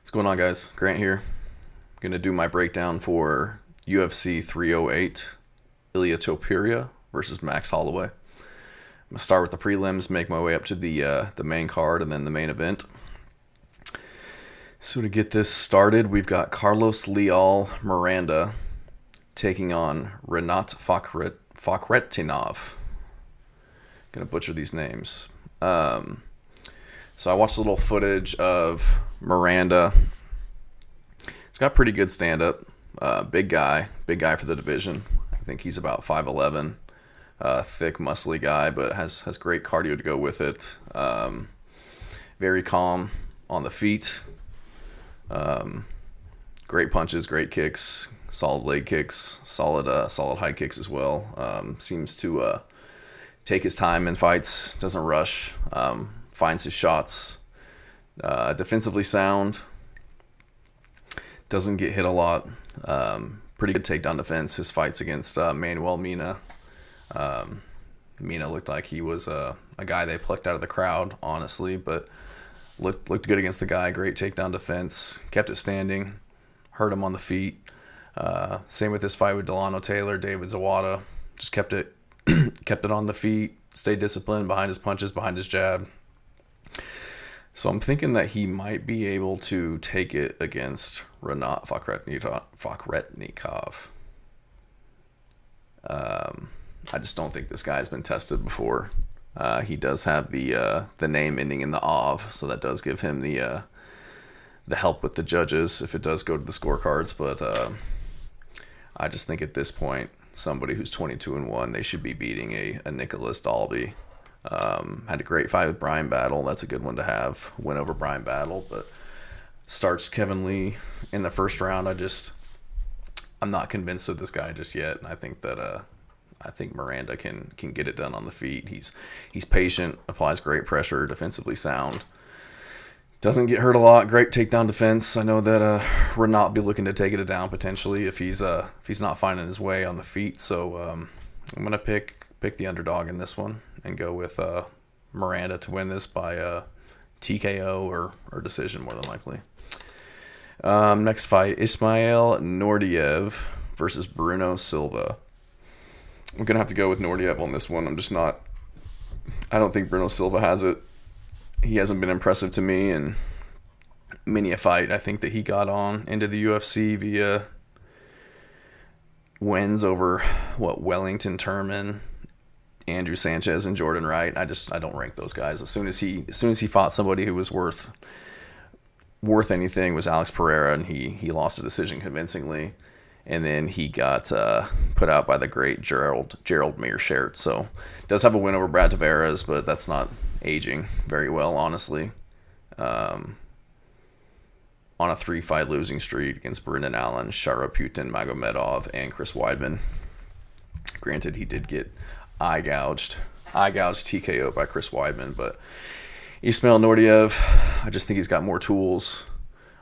What's going on, guys? Grant here. Going to do my breakdown for UFC 308, Ilia Topuria versus Max Holloway. I'm going to start with the prelims, make my way up to the main card, and then the main event. So to get this started, we've got Carlos Leal Miranda taking on Renat Fakhretdinov. Going to butcher these names. So I watched a little footage of Miranda. He's got pretty good stand-up. Big guy for the division. I think he's about 5'11", thick, muscly guy, but has great cardio to go with it. Very calm on the feet. Great punches, great kicks, solid leg kicks, solid high kicks as well. Seems to take his time in fights, doesn't rush, finds his shots. Defensively sound, doesn't get hit a lot. Pretty good takedown defense. His fights against Manuel Mina. Mina looked like he was a guy they plucked out of the crowd, honestly, but looked good against the guy. Great takedown defense. Kept it standing. Hurt him on the feet. Same with this fight with Delano Taylor, David Zawada. Just kept it on the feet. Stayed disciplined behind his punches, behind his jab. So I'm thinking that he might be able to take it against Renat Fakhretdinov. I just don't think this guy's been tested before. He does have the name ending in the Av, so that does give him the help with the judges if it does go to the scorecards. But I just think at this point, somebody who's 22-1, they should be beating a Nicholas Dalby. Had a great fight with Brian Battle. That's a good one to have. Win over Brian Battle, but starts Kevin Lee in the first round. I'm not convinced of this guy just yet. And I think that I think Miranda can get it done on the feet. He's patient, applies great pressure, defensively sound. Doesn't get hurt a lot. Great takedown defense. I know that Renat will be looking to take it down potentially if he's not finding his way on the feet. So I'm gonna pick the underdog in this one and go with Miranda to win this by TKO or decision, more than likely. Next fight, Ismail Nordiev versus Bruno Silva. I'm going to have to go with Nordiev on this one. I don't think Bruno Silva has it. He hasn't been impressive to me in many a fight. I think that he got on into the UFC via wins over, Wellington Turman, Andrew Sanchez, and Jordan Wright. I don't rank those guys. As soon as he fought somebody who was worth anything was Alex Pereira, and he lost a decision convincingly, and then he got put out by the great Gerald Meerschaert. So does have a win over Brad Tavares, but that's not aging very well, honestly. On a 3-fight losing streak against Brendan Allen, Sharaputin Magomedov, and Chris Weidman. Granted, he did get eye gouged TKO by Chris Weidman, but Ismail Nordiev, I just think he's got more tools.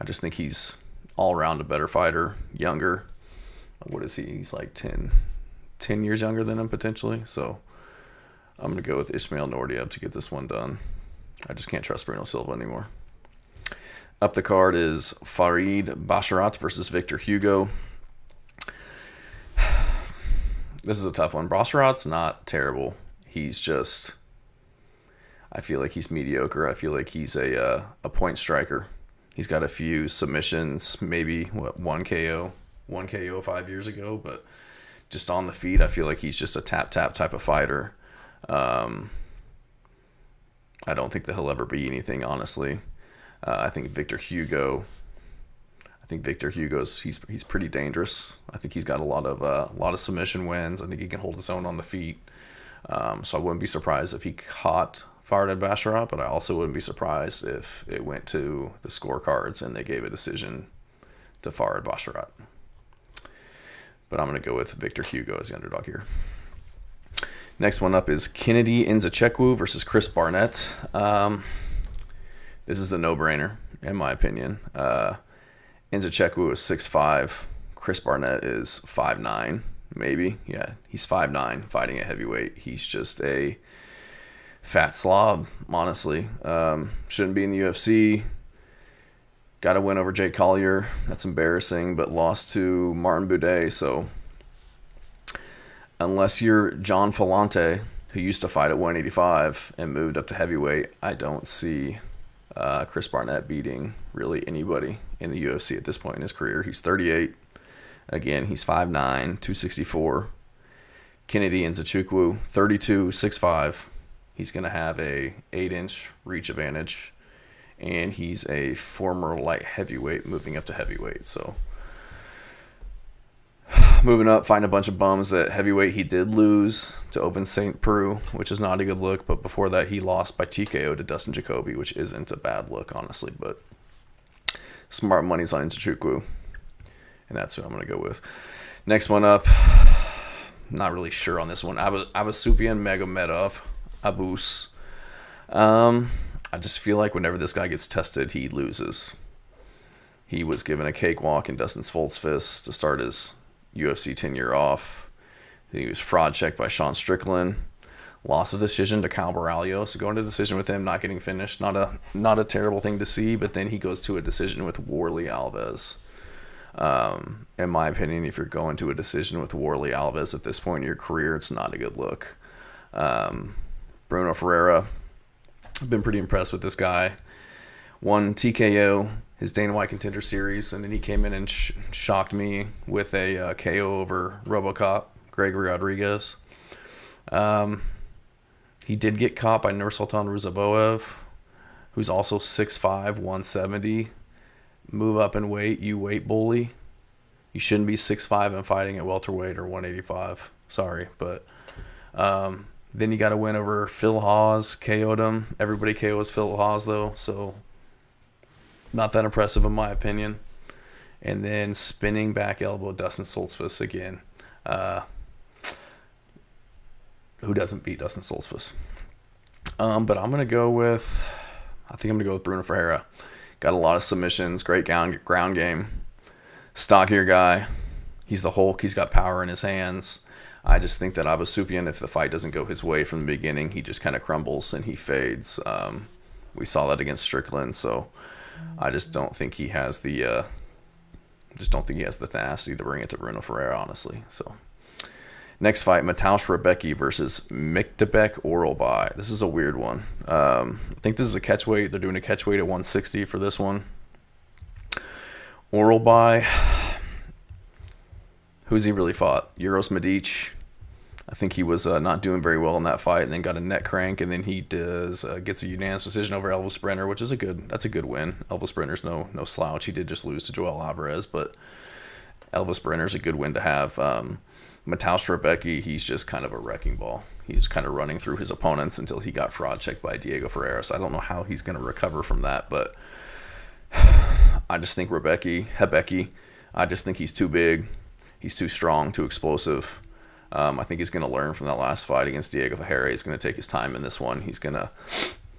I just think he's all around a better fighter, younger. What is he? He's like 10 years younger than him potentially. So I'm going to go with Ismail Nordiev to get this one done. I just can't trust Bruno Silva anymore. Up the card is Farid Basharat versus Victor Hugo. This is a tough one. Basharat's not terrible. I feel like he's mediocre. I feel like he's a point striker. He's got a few submissions, maybe one KO 5 years ago, but just on the feet, I feel like he's just a tap type of fighter. I don't think that he'll ever be anything, honestly. I think Victor Hugo's he's pretty dangerous. I think he's got a lot of submission wins. I think he can hold his own on the feet. So I wouldn't be surprised if he caught Farid Basharat, but I also wouldn't be surprised if it went to the scorecards and they gave a decision to Farid Basharat. But I'm going to go with Victor Hugo as the underdog here. Next one up is Kennedy Nzechukwu versus Chris Barnett. This is a no-brainer, in my opinion. Nzechukwu is 6'5". Chris Barnett is 5'9", maybe. Yeah, he's 5'9", fighting at heavyweight. He's just a fat slob, honestly. Shouldn't be in the UFC. got a win over Jake Collier. That's embarrassing, but lost to Martin Buday. So unless you're John Falante, who used to fight at 185 and moved up to heavyweight, I don't see Chris Barnett beating really anybody in the UFC at this point in his career. He's 38. Again, he's 5'9", 264. Kennedy Nzechukwu, 32, 6'5". He's going to have a 8-inch reach advantage. And he's a former light heavyweight moving up to heavyweight. So moving up, fighting a bunch of bums at heavyweight. He did lose to Open St. Preux, which is not a good look. But before that, he lost by TKO to Dustin Jacoby, which isn't a bad look, honestly. But smart money's on Nzechukwu. And that's who I'm going to go with. Next one up, not really sure on this one. Abusupyan Magomedov. Abus. I just feel like whenever this guy gets tested, he loses. He was given a cakewalk in Dustin Svoldsfist to start his UFC 10-year off. Then he was fraud checked by Sean Strickland. Lost a decision to Cal Baralho. So going to decision with him, not getting finished. Not a terrible thing to see, but then he goes to a decision with Warley Alves. In my opinion, if you're going to a decision with Warley Alves at this point in your career, it's not a good look. Bruno Ferreira, I've been pretty impressed with this guy. Won TKO, his Dana White Contender Series, and then he came in and shocked me with a KO over RoboCop, Gregory Rodriguez. He did get caught by Nursultan Ruzaboev, who's also 6'5", 170. Move up in weight, you weight bully. You shouldn't be 6'5" and fighting at welterweight or 185. Sorry, but then you got to win over Phil Hawes, KO'd him. Everybody KOs Phil Hawes, though, so not that impressive in my opinion. And then spinning back elbow, Dustin Solsfus again. Who doesn't beat Dustin Solsfus? But I'm going to go with, Bruno Ferreira. Got a lot of submissions, great ground game. Stockier guy. He's the Hulk. He's got power in his hands. I just think that Abusupyan, if the fight doesn't go his way from the beginning, he just kind of crumbles and he fades. We saw that against Strickland, so I just don't think he has the tenacity to bring it to Bruno Ferreira, honestly. So next fight, Mateusz Rebecki versus Mikdebek Oralbai. This is a weird one. I think this is a catchweight. They're doing a catchweight at 160 for this one. Oralbai, who's he really fought? Uros Medic. I think he was not doing very well in that fight, and then got a neck crank, and then he gets a unanimous decision over Elvis Brenner, which is a good win. Elvis Brenner's no slouch. He did just lose to Joel Alvarez, but Elvis Brenner's a good win to have. Mateusz Rebecki, he's just kind of a wrecking ball. He's kind of running through his opponents until he got fraud checked by Diego Ferreira. So I don't know how he's going to recover from that, but I just think Rebecki, I just think he's too big. He's too strong, too explosive. I think he's going to learn from that last fight against Diego Ferreira. He's going to take his time in this one. He's going to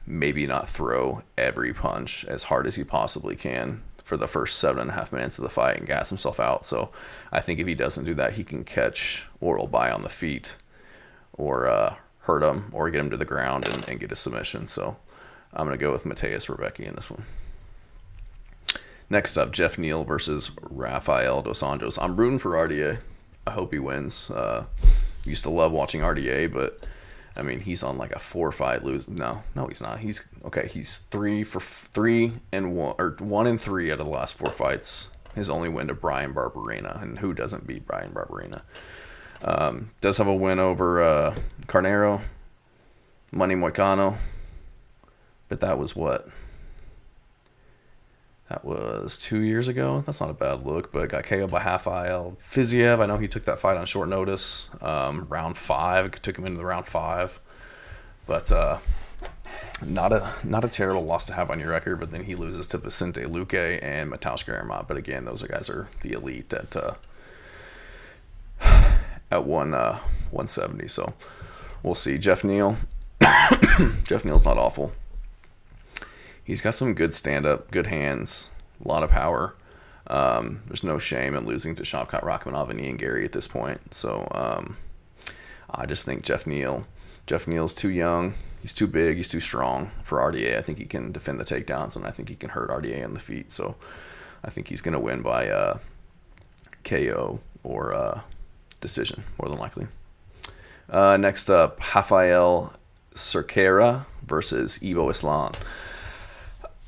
maybe not throw every punch as hard as he possibly can for the first 7.5 minutes of the fight and gas himself out. So I think if he doesn't do that, he can catch Oralbai on the feet or hurt him or get him to the ground and get a submission. So I'm going to go with Mateusz Rebecki in this one. Next up, Jeff Neal versus Rafael Dos Anjos. I'm rooting for RDA. I hope he wins. Used to love watching RDA, but I mean, he's on like a 4-fight lose. No, he's not. He's 3-3 and 1 or 1-3 out of the last 4 fights. His only win to Brian Barberena, and who doesn't beat Brian Barberena? Does have a win over Carnero, Money Moicano, but that was what? That was 2 years ago. That's not a bad look, but got KO'd by Rafael Fiziev. I know he took that fight on short notice. Round 5, took him into the round 5. But not a terrible loss to have on your record, but then he loses to Vicente Luque and Mateusz Garamot. But again, those guys are the elite at 170. So we'll see. Jeff Neal. Jeff Neal's not awful. He's got some good stand-up, good hands, a lot of power. There's no shame in losing to Shavkat Rakhmonov and Ian Gary at this point. So I just think Jeff Neal's too young. He's too big. He's too strong for RDA. I think he can defend the takedowns, and I think he can hurt RDA on the feet. So I think he's going to win by KO or decision, more than likely. Next up, Rafael Cerqueira versus Ivo Islam.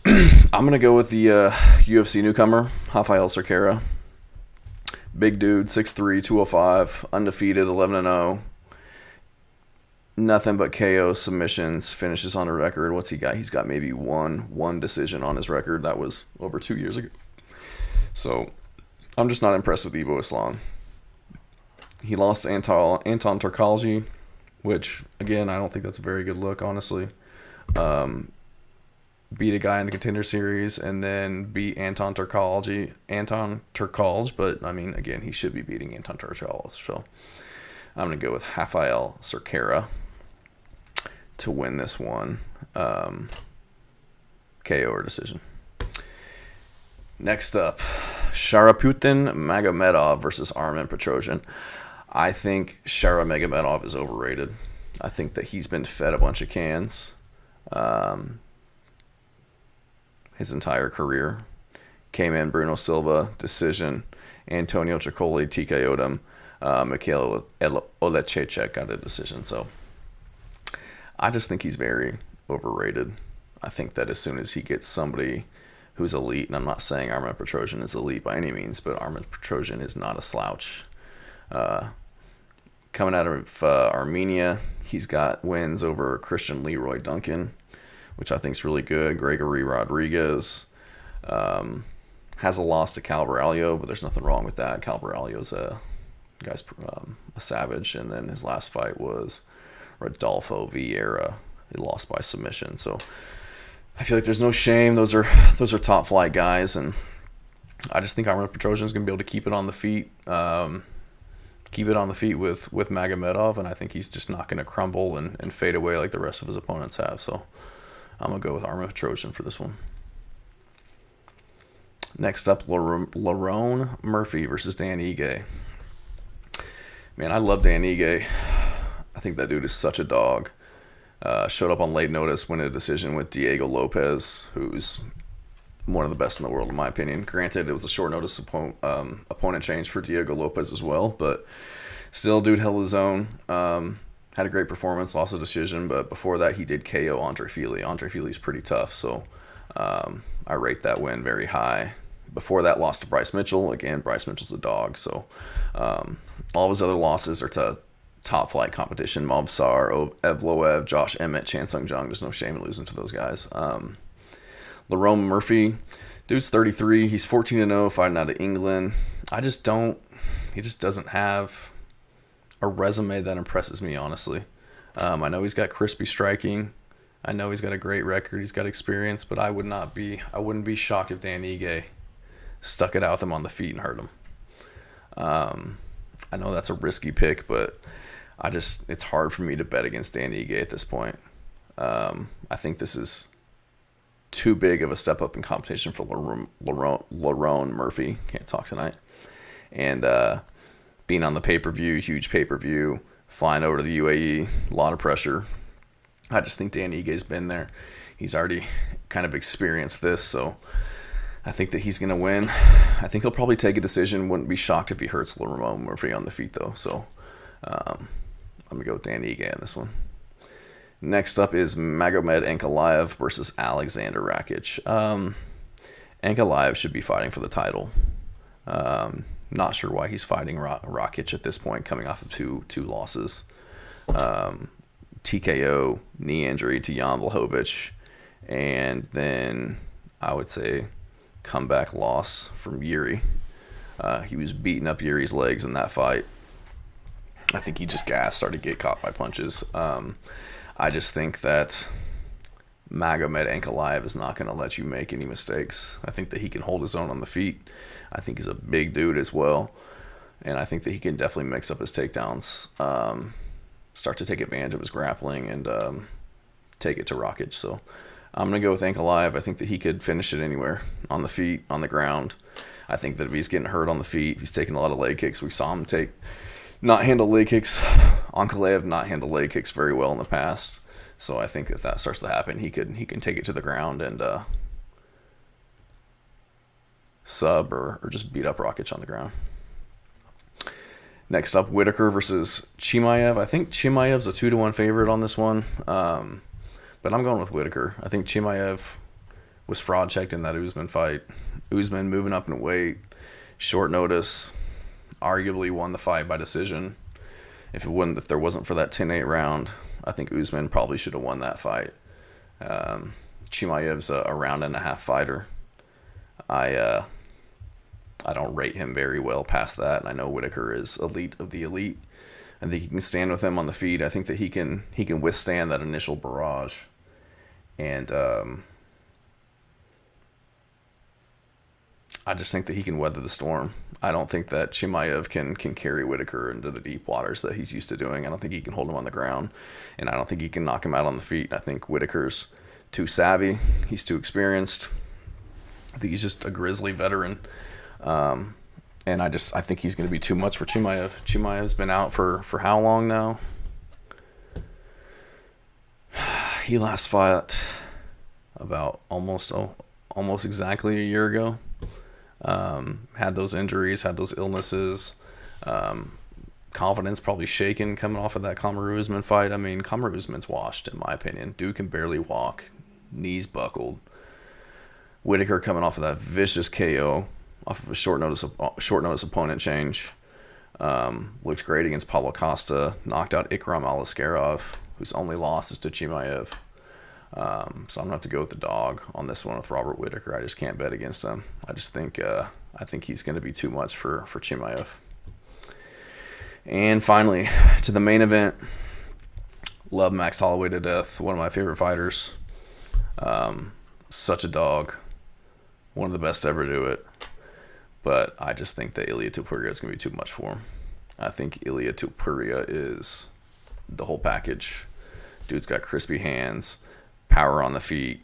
I'm going to go with the UFC newcomer, Rafael Cerqueira. Big dude, 6'3", 205, undefeated, 11-0. Nothing but KO, submissions, finishes on a record. What's he got? He's got maybe one decision on his record. That was over 2 years ago. So I'm just not impressed with Ivo Islam. He lost to Anton Turkalji, which, again, I don't think that's a very good look, honestly. Beat a guy in the Contender Series and then beat Anton Turkalj, but, I mean, again, he should be beating Anton Turkalj. So I'm going to go with Rafael Cerqueira to win this one. KO or decision. Next up, Sharaputin Magomedov versus Armen Petrosyan. I think Shara Magomedov is overrated. I think that he's been fed a bunch of cans his entire career. Came in Bruno Silva, decision. Antonio Tricoli, TKO'd him. Mikhail Olechechek got a decision. So I just think he's very overrated. I think that as soon as he gets somebody who's elite, and I'm not saying Armen Petrosyan is elite by any means, but Armen Petrosyan is not a slouch. Coming out of Armenia, he's got wins over Christian Leroy Duncan, which I think is really good. Gregory Rodriguez has a loss to Cal Baralho, but there's nothing wrong with that. Cal Baralho's a savage, and then his last fight was Rodolfo Vieira. He lost by submission. So I feel like there's no shame. Those are top flight guys, and I just think Armen Petrosyan is going to be able to keep it on the feet. With Magomedov, and I think he's just not going to crumble and fade away like the rest of his opponents have. So I'm going to go with Armen Petrosyan for this one. Next up, Lerone Murphy versus Dan Ige. Man, I love Dan Ige. I think that dude is such a dog. Showed up on late notice, winning a decision with Diego Lopez, who's one of the best in the world, in my opinion. Granted, it was a short notice opponent change for Diego Lopez as well, but still, dude held his own. Had a great performance, lost a decision, but before that, he did KO Andre Fili. Andre Fili's pretty tough, so I rate that win very high. Before that, lost to Bryce Mitchell. Again, Bryce Mitchell's a dog, so all of his other losses are to top flight competition. Movsar, Evloev, Josh Emmett, Chan Sung Jung. There's no shame in losing to those guys. Lerone Murphy, dude's 33. He's 14-0, fighting out of England. He just doesn't have a resume that impresses me, honestly. I know he's got crispy striking. I know he's got a great record. He's got experience, but I wouldn't be shocked if Dan Ige stuck it out with him on the feet and hurt him. I know that's a risky pick, but it's hard for me to bet against Dan Ige at this point. I think this is too big of a step up in competition for Lerone Murphy. Can't talk tonight. And being on the pay-per-view, huge pay-per-view, flying over to the UAE, a lot of pressure. I just think Dan Ige's been there. He's already kind of experienced this, so I think that he's going to win. I think he'll probably take a decision. Wouldn't be shocked if he hurts Lerone Murphy on the feet, though. So I'm going to go with Dan Ige on this one. Next up is Magomed Ankalaev versus Alexander Rakic. Ankalaev should be fighting for the title. Not sure why he's fighting Rakic at this point, coming off of two losses. TKO, knee injury to Jan Blachowicz, and then I would say comeback loss from Yuri. He was beating up Yuri's legs in that fight. I think he just started to get caught by punches. I just think that Magomed Ankalaev is not going to let you make any mistakes. I think that he can hold his own on the feet. I think he's a big dude as well. And I think that he can definitely mix up his takedowns, start to take advantage of his grappling, and take it to Rakic. So I'm going to go with Ankalaev. I think that he could finish it anywhere, on the feet, on the ground. I think that if he's getting hurt on the feet, if he's taking a lot of leg kicks, we saw him not handle leg kicks. Ankalaev not handle leg kicks very well in the past. So I think if that starts to happen, he can take it to the ground and sub or just beat up Rakic on the ground. Next up, Whitaker versus Chimaev. I think Chimaev's a 2-1 favorite on this one, but I'm going with Whitaker. I think Chimaev was fraud checked in that Usman fight. Usman moving up in weight, short notice, arguably won the fight by decision. If there wasn't for that 10-8 round, I think Usman probably should have won that fight. Chimaev's a round and a half fighter. I don't rate him very well past that, and I know Whitaker is elite of the elite. I think he can stand with him on the feet. I think that he can withstand that initial barrage, and I just think that he can weather the storm. I don't think that Chimaev can carry Whitaker into the deep waters that he's used to doing. I don't think he can hold him on the ground, and I don't think he can knock him out on the feet. I think Whitaker's too savvy. He's too experienced. I think he's just a grizzly veteran. And I think he's going to be too much for Chimaev. Chimaev's been out for how long now? He last fought about almost exactly a year ago. Had those injuries, had those illnesses. Confidence probably shaken coming off of that Kamaru Usman fight. I mean, Kamaru Usman's washed, in my opinion. Dude can barely walk. Knees buckled. Whitaker coming off of that vicious KO off of a short notice opponent change. Looked great against Paulo Costa. Knocked out Ikram Aliskerov, whose only loss is to Chimaev. So I'm gonna have to go with the dog on this one with Robert Whitaker. I just can't bet against him. I just think he's gonna be too much for Chimaev. And finally, to the main event. Love Max Holloway to death. One of my favorite fighters. Such a dog. One of the best to ever do it. But I just think that Ilia Topuria is going to be too much for him. I think Ilia Topuria is the whole package. Dude's got crispy hands, power on the feet,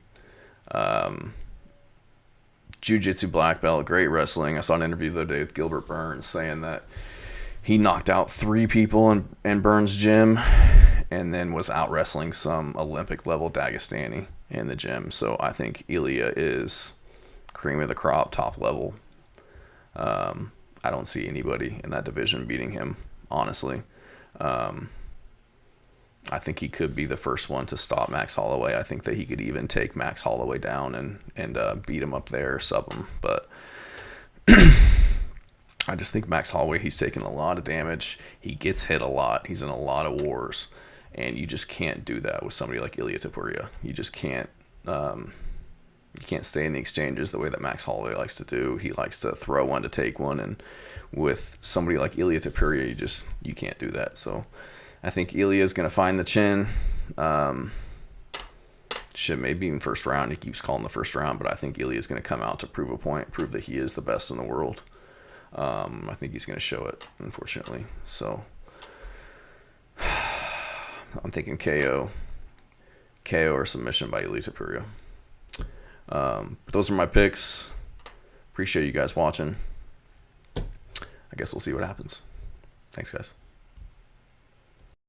jiu-jitsu black belt, great wrestling. I saw an interview the other day with Gilbert Burns saying that he knocked out 3 people in Burns' gym and then was out wrestling some Olympic-level Dagestani in the gym. So I think Ilia is cream of the crop, top level. I don't see anybody in that division beating him, honestly. I think he could be the first one to stop Max Holloway. I think that he could even take Max Holloway down and beat him up there, sub him. But I just think Max Holloway, he's taken a lot of damage. He gets hit a lot. He's in a lot of wars. And you just can't do that with somebody like Ilia Topuria. You just can't. You can't stay in the exchanges the way that Max Holloway likes to do. He likes to throw one to take one, and with somebody like Ilia Topuria, you can't do that. So I think Ilia is going to find the chin. Shit, maybe in first round. He keeps calling the first round, but I think Ilia is going to come out to prove a point, prove that he is the best in the world. I think he's going to show it, unfortunately. So I'm thinking KO or submission by Ilia Topuria. But those are my picks. Appreciate you guys watching. I guess we'll see what happens. Thanks, guys.